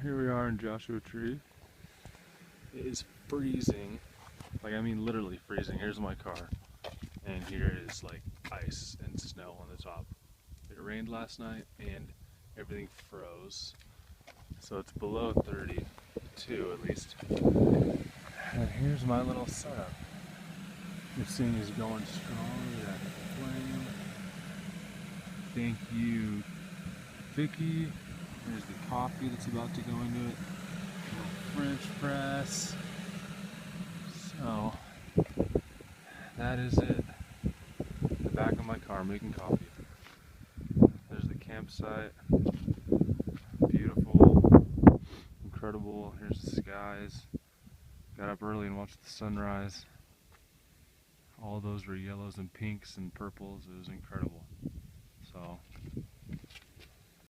Here we are in Joshua Tree. It is freezing. Like, I mean literally freezing. Here's my car. And here is like ice and snow on the top. It rained last night and everything froze. So it's below 32 at least. And here's my little setup. This thing is going strong. That flame. Thank you, Vicki. There's the coffee that's about to go into it. A little French press. So that is it. The back of my car making coffee. There's the campsite. Beautiful, incredible. Here's the skies. Got up early and watched the sunrise. All those were yellows and pinks and purples. It was incredible. So